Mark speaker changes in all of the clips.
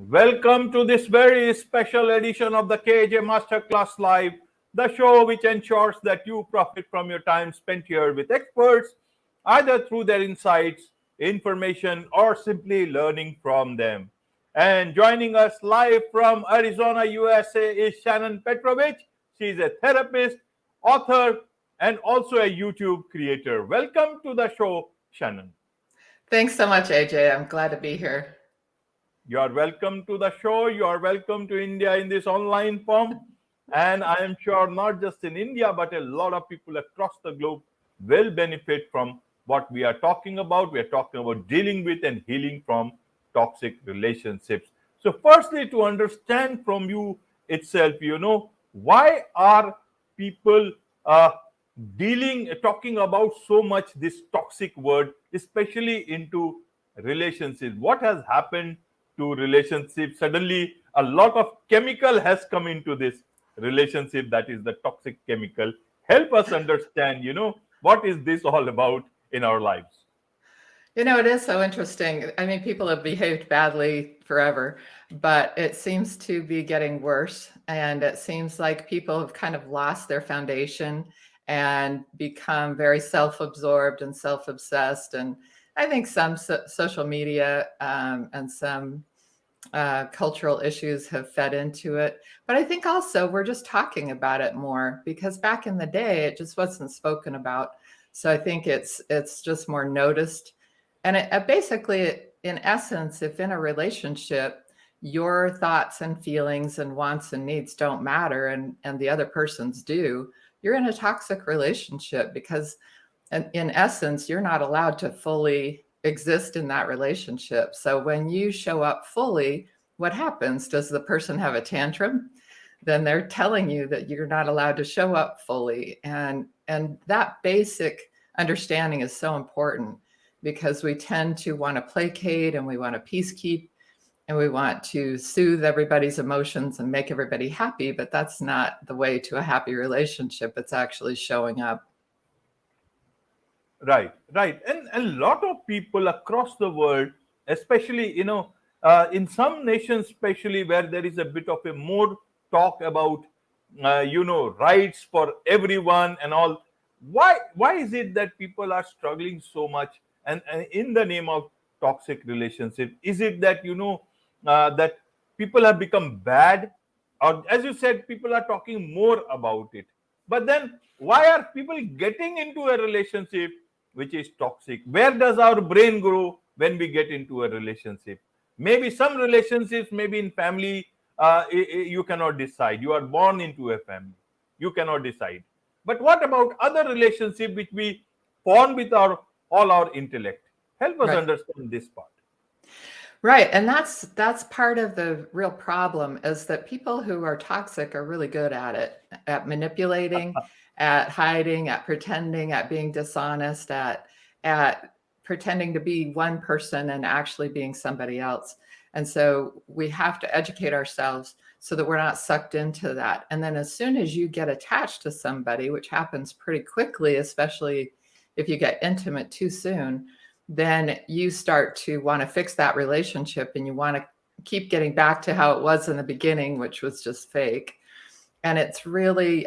Speaker 1: Welcome to this very special edition of the KAJ Masterclass Live, the show which ensures that you profit from your time spent here with experts, either through their insights, information, or simply learning from them. And joining us live from Arizona, USA is Shannon Petrovich. She's a therapist, author, and also a YouTube creator. Welcome to the show, Shannon.
Speaker 2: Thanks so much, AJ. I'm glad to be here.
Speaker 1: You are welcome to the show. You are welcome to India in this online form. And I am sure not just in India, but a lot of people across the globe will benefit from what we are talking about. We are talking about dealing with and healing from toxic relationships. So, firstly, to understand from you itself, why are people talking about so much this toxic word, especially into relationships? What has happened to relationships? Suddenly a lot of chemical has come into this relationship, that is the toxic chemical. Help us understand, what is this all about in our lives?
Speaker 2: It is so interesting. I mean, people have behaved badly forever, but it seems to be getting worse. And it seems like people have kind of lost their foundation and become very self-absorbed and self-obsessed. And I think some social media and some cultural issues have fed into it. But I think also we're just talking about it more because back in the day, it just wasn't spoken about. So I think it's just more noticed. And basically, in essence, if in a relationship, your thoughts and feelings and wants and needs don't matter and the other person's do, you're in a toxic relationship because in essence, you're not allowed to fully exist in that relationship. So when you show up fully, what happens? Does the person have a tantrum? Then they're telling you that you're not allowed to show up fully. And that basic understanding is so important because we tend to want to placate and we want to peacekeep and we want to soothe everybody's emotions and make everybody happy. But that's not the way to a happy relationship. It's actually showing up.
Speaker 1: Right. And a lot of people across the world, especially, in some nations, especially where there is a bit of a more talk about, rights for everyone and all. Why is it that people are struggling so much and in the name of toxic relationship? Is it that, that people have become bad? Or as you said, people are talking more about it. But then why are people getting into a relationship which is toxic? Where does our brain grow when we get into a relationship? Maybe some relationships, maybe in family, you cannot decide. You are born into a family. You cannot decide. But what about other relationship which we form with all our intellect? Help us
Speaker 2: Right.
Speaker 1: understand this part.
Speaker 2: Right. And that's part of the real problem is that people who are toxic are really good at it, at manipulating, at hiding, at pretending, at being dishonest, at pretending to be one person and actually being somebody else. And so we have to educate ourselves so that we're not sucked into that. And then as soon as you get attached to somebody, which happens pretty quickly, especially if you get intimate too soon, then you start to want to fix that relationship and you want to keep getting back to how it was in the beginning, which was just fake. And it's really,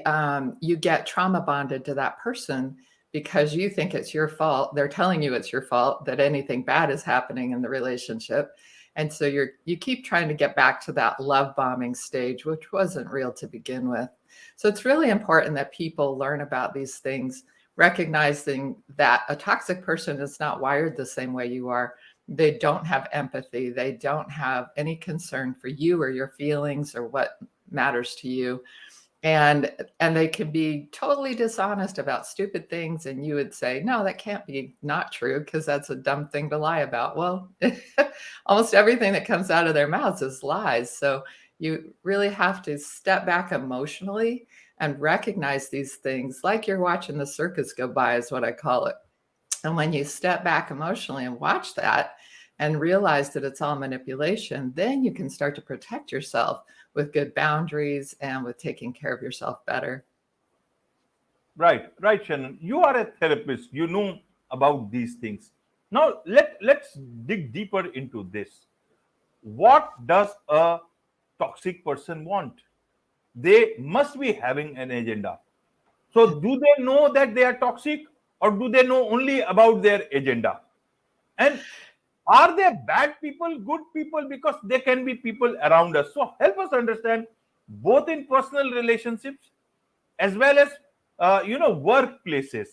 Speaker 2: you get trauma bonded to that person because you think it's your fault. They're telling you it's your fault that anything bad is happening in the relationship. And so you keep trying to get back to that love bombing stage, which wasn't real to begin with. So it's really important that people learn about these things, recognizing that a toxic person is not wired the same way you are. They don't have empathy. They don't have any concern for you or your feelings or what matters to you. And they can be totally dishonest about stupid things. And you would say, no, that can't be not true because that's a dumb thing to lie about. Well, almost everything that comes out of their mouths is lies. So you really have to step back emotionally and recognize these things like you're watching the circus go by is what I call it. And when you step back emotionally and watch that and realize that it's all manipulation, then you can start to protect yourself with good boundaries and with taking care of yourself better.
Speaker 1: Right, Shannon. You are a therapist. You know about these things. Now let's dig deeper into this. what does a toxic person want? They must be having an agenda. So, do they know that they are toxic, or do they know only about their agenda? And are they bad people, good people? Because they can be people around us. So, help us understand both in personal relationships as well as workplaces.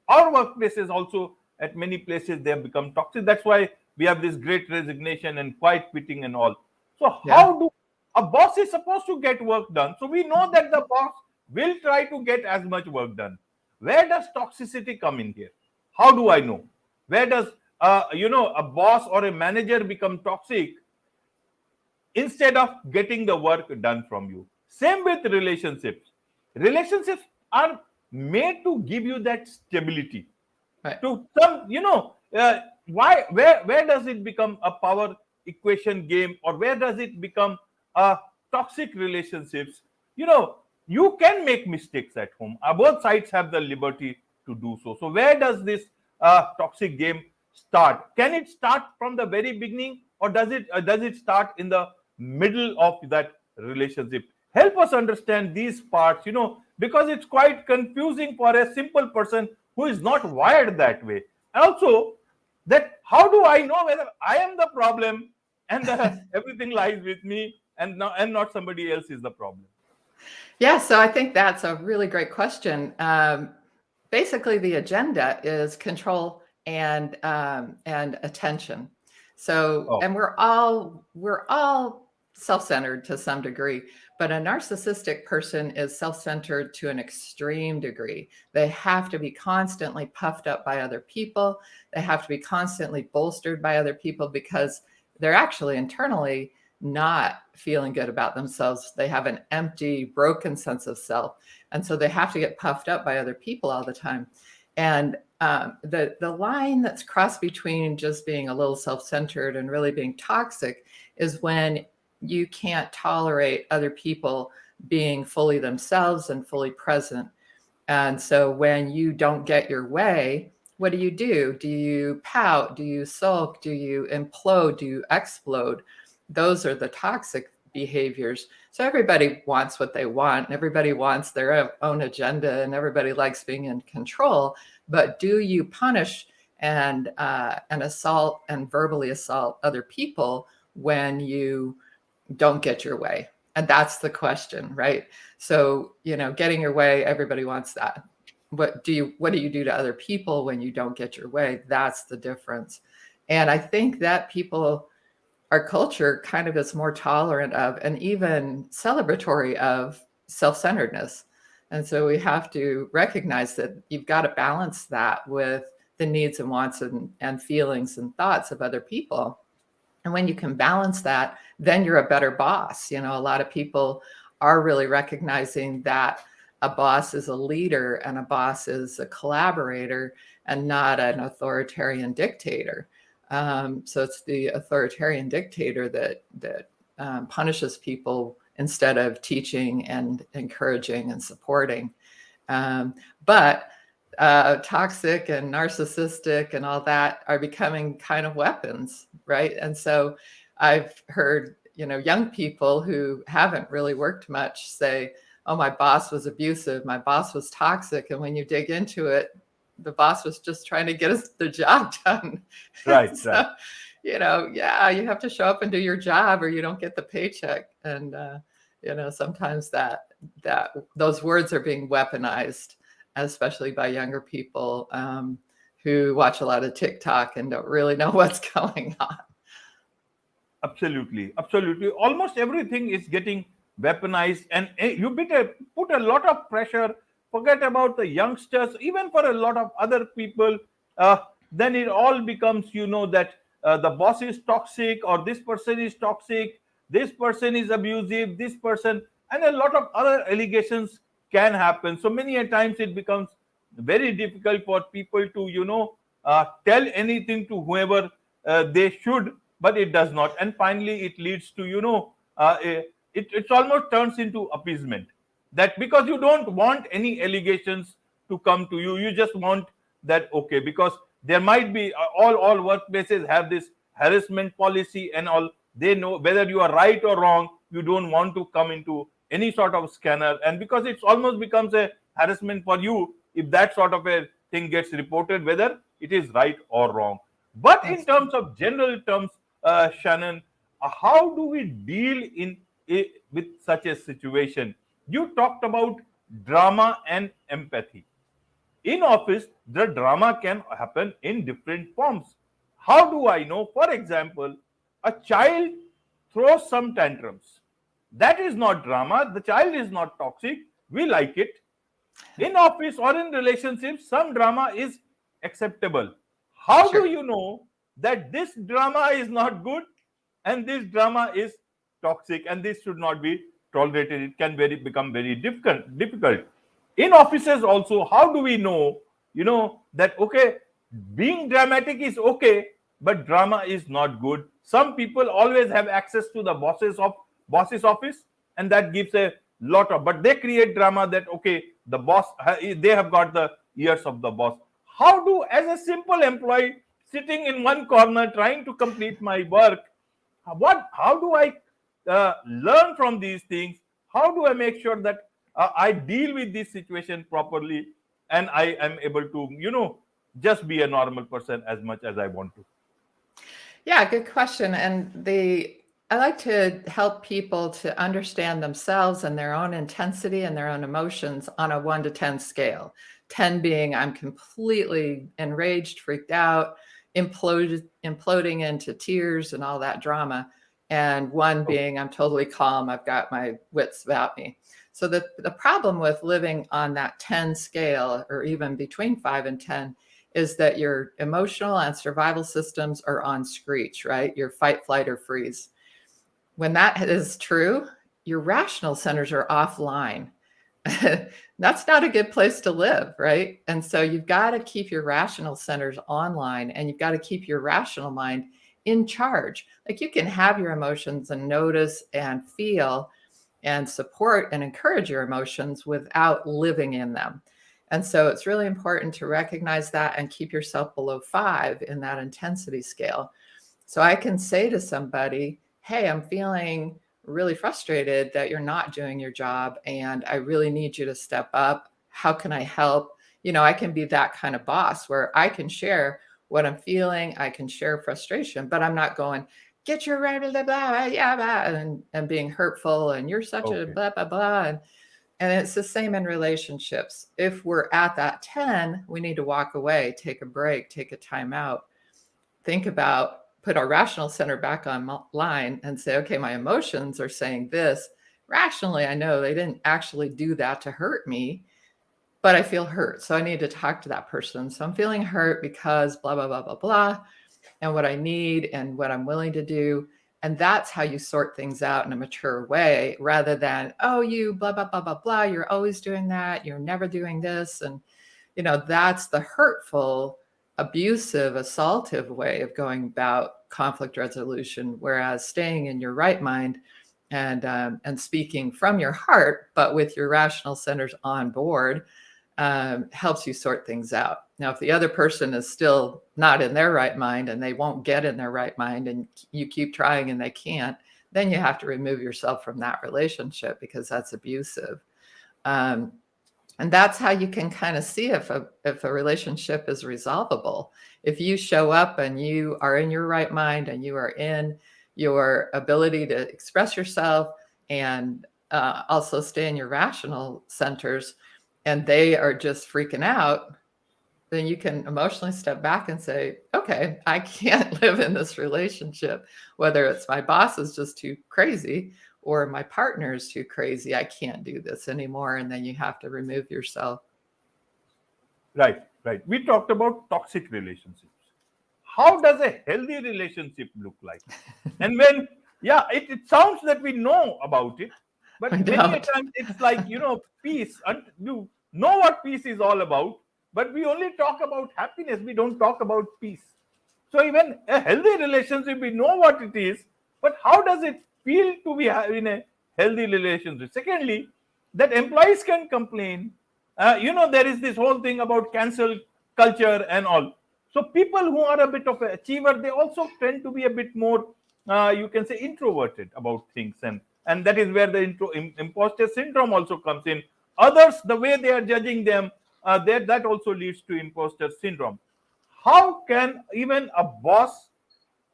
Speaker 1: Our workplaces also, at many places, they have become toxic. That's why we have this great resignation and quiet quitting and all. So
Speaker 2: Yeah.
Speaker 1: how do a boss is supposed to get work done? So we know that the boss will try to get as much work done. Where does toxicity come in here? How do I know? Where does a boss or a manager become toxic instead of getting the work done from you? Same with relationships. Relationships are made to give you that stability.
Speaker 2: Right.
Speaker 1: To some, why, where does it become a power equation game, or where does it become a toxic relationships? You can make mistakes at home. Both sides have the liberty to do so. So where does this toxic game start? Can it start from the very beginning, or does it start in the middle of that relationship? Help us understand these parts, because it's quite confusing for a simple person who is not wired that way. And also, that how do I know whether I am the problem and everything lies with me, and not somebody else is the problem?
Speaker 2: Yeah, so I think that's a really great question. Basically, the agenda is control and attention. So,
Speaker 1: Oh,
Speaker 2: and we're all self-centered to some degree, but a narcissistic person is self-centered to an extreme degree. They have to be constantly puffed up by other people. They have to be constantly bolstered by other people because they're actually internally not feeling good about themselves. They have an empty, broken sense of self. And so they have to get puffed up by other people all the time. And the line that's crossed between just being a little self-centered and really being toxic is when you can't tolerate other people being fully themselves and fully present. And so when you don't get your way, what do? Do you pout? Do you sulk? Do you implode? Do you explode? Those are the toxic behaviors. So everybody wants what they want, and everybody wants their own agenda, and everybody likes being in control. But do you punish and assault and verbally assault other people when you don't get your way? And that's the question, right? So, getting your way, everybody wants that. What do you do to other people when you don't get your way? That's the difference. And I think that our culture kind of is more tolerant of and even celebratory of self-centeredness. And so we have to recognize that you've got to balance that with the needs and wants and feelings and thoughts of other people. And when you can balance that, then you're a better boss. A lot of people are really recognizing that a boss is a leader and a boss is a collaborator and not an authoritarian dictator. So it's the authoritarian dictator that punishes people instead of teaching and encouraging and supporting. But toxic and narcissistic and all that are becoming kind of weapons, right? And so I've heard, young people who haven't really worked much say, oh, my boss was abusive, my boss was toxic. And when you dig into it, the boss was just trying to get us the job done.
Speaker 1: right, right.
Speaker 2: So, yeah, you have to show up and do your job or you don't get the paycheck. And, sometimes that those words are being weaponized, especially by younger people who watch a lot of TikTok and don't really know what's going on.
Speaker 1: Absolutely, absolutely. Almost everything is getting weaponized, and you put a lot of pressure. Forget about the youngsters, even for a lot of other people. Then it all becomes, that the boss is toxic, or this person is toxic, this person is abusive, this person, and a lot of other allegations can happen. So many a times it becomes very difficult for people to, tell anything to whoever they should, but it does not. And finally it leads to, it almost turns into appeasement, that because you don't want any allegations to come to you, you just want that, okay, because there might be all workplaces have this harassment policy and all, They know whether you are right or wrong. You don't want to come into any sort of scanner, and because it's almost becomes a harassment for you if that sort of a thing gets reported, whether it is right or wrong. But in
Speaker 2: That's
Speaker 1: terms of general terms, Shannon, how do we deal with such a situation? You talked about drama and empathy. In office, the drama can happen in different forms. How do I know? For example, a child throws some tantrums. That is not drama. The child is not toxic. We like it. In office or in relationships, some drama is acceptable. How do
Speaker 2: sure.
Speaker 1: you know that this drama is not good and this drama is toxic and this should not be tolerated? It can become very difficult. In offices also, how do we know, that okay, being dramatic is okay, but drama is not good. Some people always have access to the boss's office, and that gives a lot of, but they create drama that okay, the boss, they have got the ears of the boss. How do, as a simple employee sitting in one corner trying to complete my work, how do I learn from these things? How do I make sure that I deal with this situation properly, and I am able to just be a normal person as much as I want to?
Speaker 2: Yeah, good question. And I like to help people to understand themselves and their own intensity and their own emotions on a 1 to 10 scale. 10 being I'm completely enraged, freaked out, imploding into tears and all that drama. And 1
Speaker 1: Okay.
Speaker 2: being I'm totally calm, I've got my wits about me. So the problem with living on that 10 scale, or even between 5 and 10, is that your emotional and survival systems are on screech, right? Your fight, flight, or freeze. When that is true, your rational centers are offline. That's not a good place to live, right? And so you've got to keep your rational centers online, and you've got to keep your rational mind in charge. Like, you can have your emotions and notice and feel and support and encourage your emotions without living in them. And so it's really important to recognize that and keep yourself below 5 in that intensity scale. So I can say to somebody, hey, I'm feeling really frustrated that you're not doing your job, and I really need you to step up. How can I help? I can be that kind of boss where I can share what I'm feeling. I can share frustration, but I'm not going, get your blah, blah, blah, yeah, blah, and being hurtful, and you're such a
Speaker 1: Okay.
Speaker 2: blah, blah, blah. And it's the same in relationships. If we're at that 10, we need to walk away, take a break, take a time out, think about, put our rational center back online and say, okay, my emotions are saying this. Rationally, I know they didn't actually do that to hurt me, but I feel hurt. So I need to talk to that person. So I'm feeling hurt because blah, blah, blah, blah, blah, and what I need and what I'm willing to do. And that's how you sort things out in a mature way, rather than, oh, you blah, blah, blah, blah, blah. You're always doing that. You're never doing this. And, that's the hurtful, abusive, assaultive way of going about conflict resolution. Whereas staying in your right mind and speaking from your heart, but with your rational centers on board, helps you sort things out. Now, if the other person is still not in their right mind and they won't get in their right mind, and you keep trying and they can't, then you have to remove yourself from that relationship, because that's abusive. And that's how you can kind of see if a relationship is resolvable. If you show up and you are in your right mind and you are in your ability to express yourself, and also stay in your rational centers, and they are just freaking out, then you can emotionally step back and say, okay, I can't live in this relationship, whether it's my boss is just too crazy or my partner is too crazy. I can't do this anymore. And then you have to remove yourself.
Speaker 1: Right, right. We talked about toxic relationships. How does a healthy relationship look like? And when, yeah, it sounds that we know about it,
Speaker 2: I
Speaker 1: but many a
Speaker 2: don't.
Speaker 1: times it's like, peace. And you know what peace is all about, but we only talk about happiness. We don't talk about peace. So even a healthy relationship, we know what it is, but how does it feel to be in a healthy relationship? Secondly, that employees can complain. There is this whole thing about cancel culture and all. So people who are a bit of an achiever, they also tend to be a bit more you can say, introverted about things, and that is where the imposter syndrome also comes in. Others, the way they are judging them, that also leads to imposter syndrome. How can even a boss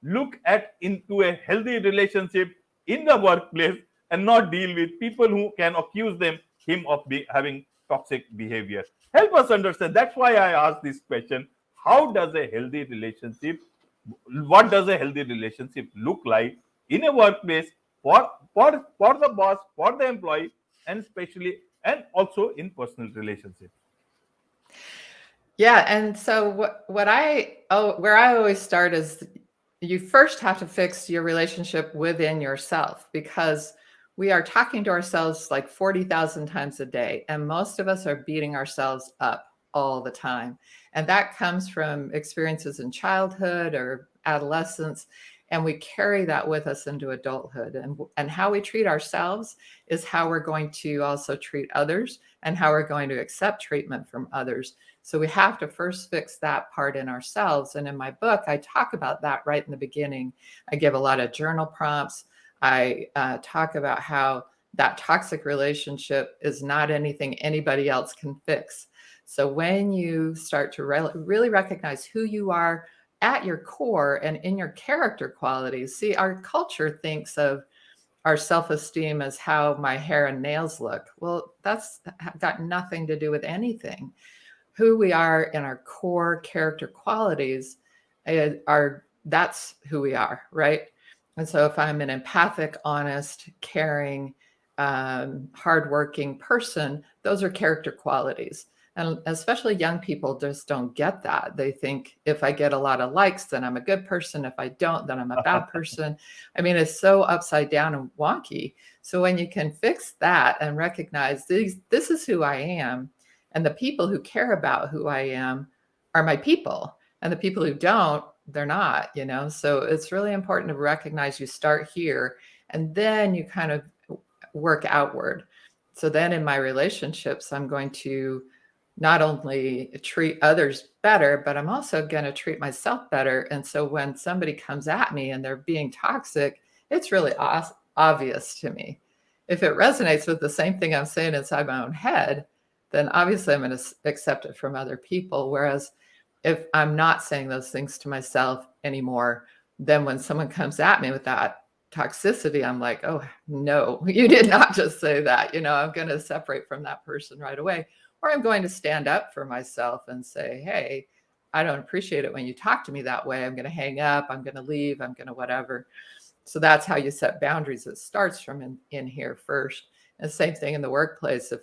Speaker 1: look at into a healthy relationship in the workplace and not deal with people who can accuse him of having toxic behavior? Help us understand. That's why I asked this question. How does a healthy relationship, what does a healthy relationship look like in a workplace, for the boss, for the employee, and especially and also in personal relationships?
Speaker 2: Yeah, and so where I always start is you first have to fix your relationship within yourself, because we are talking to ourselves like 40,000 times a day, and most of us are beating ourselves up all the time. And that comes from experiences in childhood or adolescence, and we carry that with us into adulthood. And how we treat ourselves is how we're going to also treat others, and how we're going to accept treatment from others. So we have to first fix that part in ourselves. And in my book, I talk about that right in the beginning. I give a lot of journal prompts. I talk about how that toxic relationship is not anything anybody else can fix. So when you start to really recognize who you are at your core and in your character qualities, see, our culture thinks of our self-esteem as how my hair and nails look. Well, that's got nothing to do with anything. Who we are in our core character qualities that's who we are, right? And so if I'm an empathic, honest, caring, hardworking person, those are character qualities. And especially young people just don't get that. They think if I get a lot of likes, then I'm a good person. If I don't, then I'm a bad person. I mean, it's so upside down and wonky. So when you can fix that and recognize this is who I am, and the people who care about who I am are my people, and the people who don't, they're not, So it's really important to recognize you start here, and then you kind of work outward. So then in my relationships, I'm going to not only treat others better, but I'm also going to treat myself better. And so when somebody comes at me and they're being toxic, it's really obvious to me. If it resonates with the same thing I'm saying inside my own head, then obviously I'm going to accept it from other people. Whereas if I'm not saying those things to myself anymore, then when someone comes at me with that toxicity, I'm like, oh, no, you did not just say that. I'm going to separate from that person right away. Or I'm going to stand up for myself and say, hey, I don't appreciate it when you talk to me that way. I'm going to hang up. I'm going to leave. I'm going to whatever. So that's how you set boundaries. It starts from in here first. And same thing in the workplace. If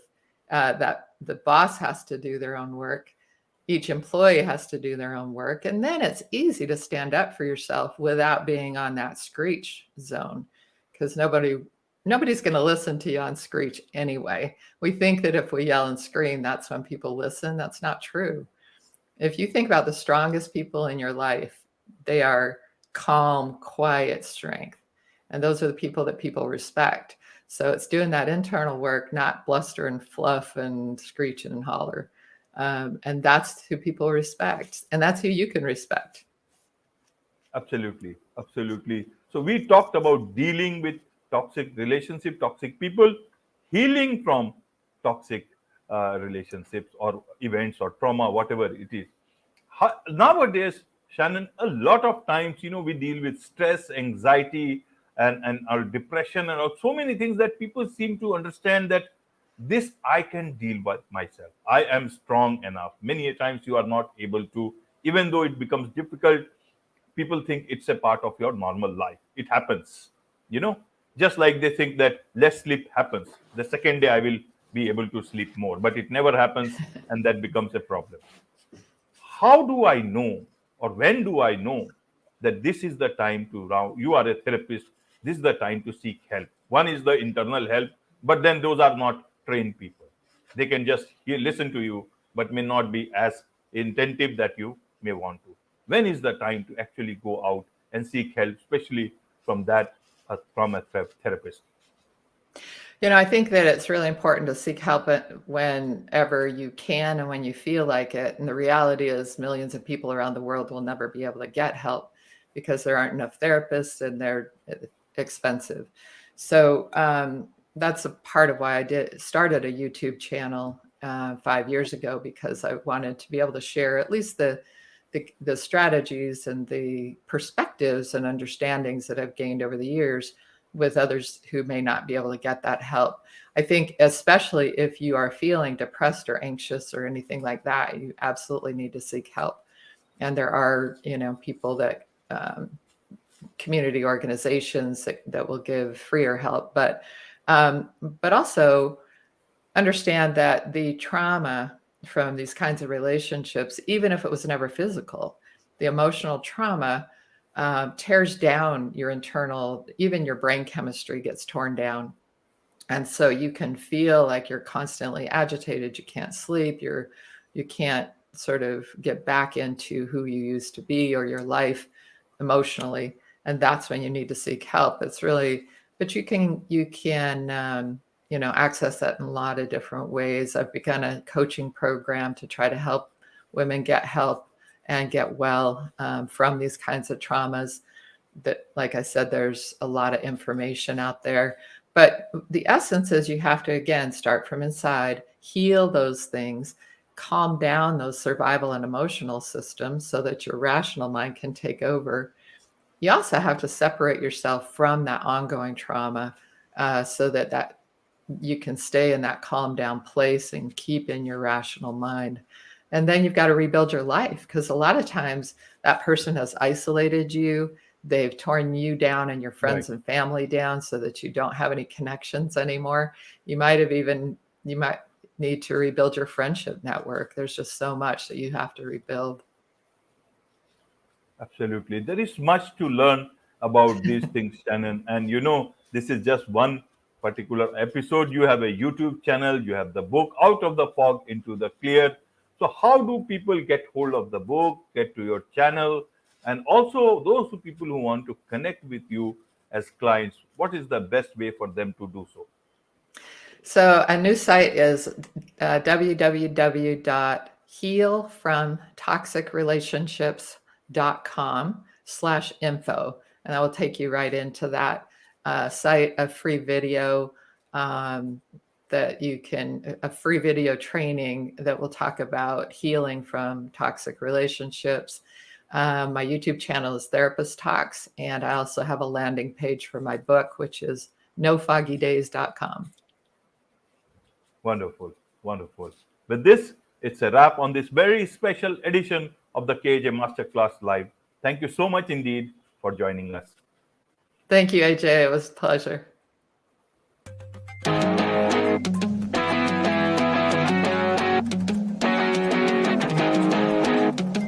Speaker 2: that the boss has to do their own work, each employee has to do their own work. And then it's easy to stand up for yourself without being on that screech zone, because nobody's going to listen to you on screech anyway. We think that if we yell and scream, that's when people listen. That's not true. If you think about the strongest people in your life, they are calm, quiet strength. And those are the people that people respect. So it's doing that internal work, not bluster and fluff and screech and holler. And that's who people respect. And that's who you can respect.
Speaker 1: Absolutely, absolutely. So we talked about dealing with toxic relationship, toxic people, healing from toxic relationships or events or trauma, whatever it is. Nowadays, Shannon, a lot of times, we deal with stress, anxiety, and our depression, and so many things that people seem to understand that this I can deal with myself. I am strong enough. Many times you are not able to, even though it becomes difficult. People think it's a part of your normal life. It happens, you know, just like they think that less sleep happens. The second day I will be able to sleep more, but it never happens, and that becomes a problem. How do I know, or when do I know that this is the time to you are a therapist, this is the time to seek help? One is the internal help, but then those are not trained people. They can just listen to you, but may not be as attentive that you may want to. When is the time to actually go out and seek help, especially from from a therapist?
Speaker 2: I think that it's really important to seek help whenever you can and when you feel like it. And the reality is, millions of people around the world will never be able to get help because there aren't enough therapists and they're expensive. So that's a part of why I started a YouTube channel 5 years ago, because I wanted to be able to share at least the strategies and the perspectives and understandings that I've gained over the years with others who may not be able to get that help. I think especially if you are feeling depressed or anxious or anything like that, you absolutely need to seek help. And there are, people that community organizations that will give freer help, but also understand that the trauma from these kinds of relationships, even if it was never physical, the emotional trauma tears down your internal, even your brain chemistry gets torn down. And so you can feel like you're constantly agitated, you can't sleep, you can't sort of get back into who you used to be or your life emotionally. And that's when you need to seek help. It's really, but you can access that in a lot of different ways. I've begun a coaching program to try to help women get help and get well from these kinds of traumas. That, like I said, there's a lot of information out there. But the essence is you have to, again, start from inside, heal those things, calm down those survival and emotional systems so that your rational mind can take over. You also have to separate yourself from that ongoing trauma so that you can stay in that calm down place and keep in your rational mind. And then you've got to rebuild your life, because a lot of times that person has isolated you. They've torn you down and your friends and family down so that you don't have any connections anymore. You might need to rebuild your friendship network. There's just so much that you have to rebuild.
Speaker 1: Absolutely. There is much to learn about these things, Shannon. And this is just one particular episode. You have a YouTube channel, you have the book, Out of the Fog into the Clear. So, how do people get hold of the book, get to your channel? And also, those people who want to connect with you as clients, what is the best way for them to do so?
Speaker 2: So a new site is www.healfromtoxicrelationships.com/info. And that will take you right into that site, a free video a free video training that will talk about healing from toxic relationships. My YouTube channel is Therapist Talks, and I also have a landing page for my book, which is nofoggydays.com.
Speaker 1: Wonderful, wonderful. With this, it's a wrap on this very special edition of the KAJ Masterclass Live. Thank you so much indeed for joining us.
Speaker 2: Thank you, AJ. It was a pleasure.